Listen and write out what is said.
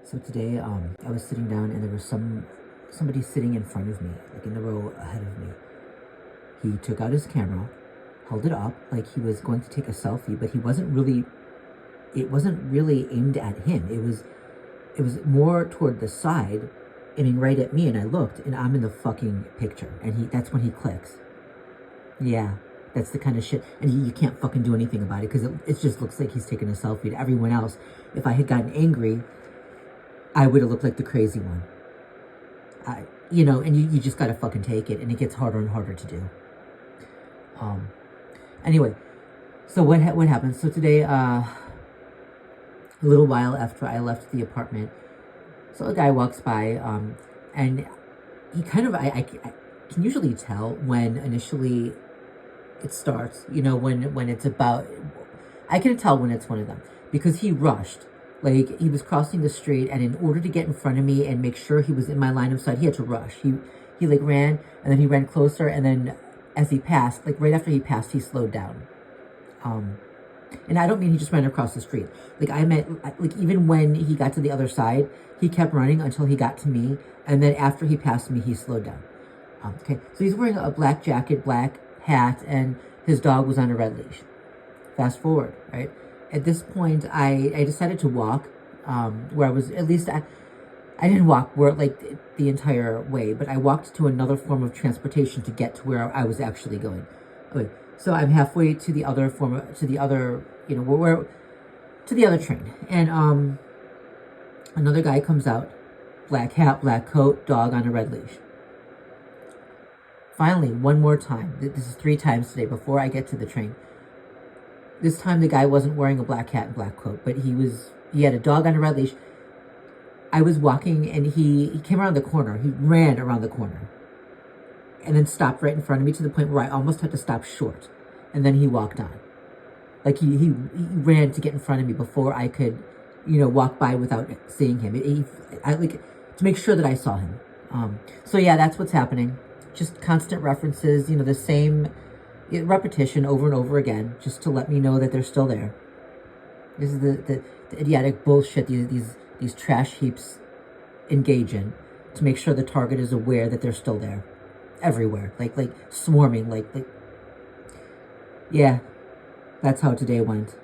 So today, I was sitting down and there was somebody sitting in front of me, like in the row ahead of me. He took out his camera, held it up like he was going to take a selfie, but it wasn't really aimed at him. It was more toward the side, aiming right at me, and I looked and I'm in the fucking picture. And that's when he clicks. Yeah, that's the kind of shit. And you can't fucking do anything about it because it just looks like he's taking a selfie to everyone else. If I had gotten angry, I would have looked like the crazy one. And you just gotta fucking take it, and it gets harder and harder to do. Anyway, so what happened? So today, a little while after I left the apartment, so a guy walks by, and he kind of, I can usually tell when initially it starts, when it's about, I can tell when it's one of them, because he rushed. Like, he was crossing the street, and in order to get in front of me and make sure he was in my line of sight, he had to rush. He like ran, and then he ran closer, and then as he passed, like right after he passed, he slowed down. And I don't mean he just ran across the street. Like, I meant, like, even when he got to the other side, he kept running until he got to me, and then after he passed me, he slowed down. Okay, so he's wearing a black jacket, black hat, and his dog was on a red leash. Fast forward, right? At this point, I decided to walk, where I was, at least, I didn't walk the entire way, but I walked to another form of transportation to get to where I was actually going. Okay, so I'm halfway to the other to the other train. And, another guy comes out, black hat, black coat, dog on a red leash. Finally, one more time, this is 3 times today before I get to the train. This time the guy wasn't wearing a black hat and black coat, but he had a dog on a red leash. I was walking and he came around the corner. He ran around the corner and then stopped right in front of me to the point where I almost had to stop short. And then he walked on. Like he ran to get in front of me before I could, walk by without seeing him. I to make sure that I saw him. So yeah, that's what's happening. Just constant references, the same repetition over and over again, just to let me know that they're still there. This is the idiotic bullshit these trash heaps engage in to make sure the target is aware that they're still there, everywhere, like swarming, yeah, that's how today went.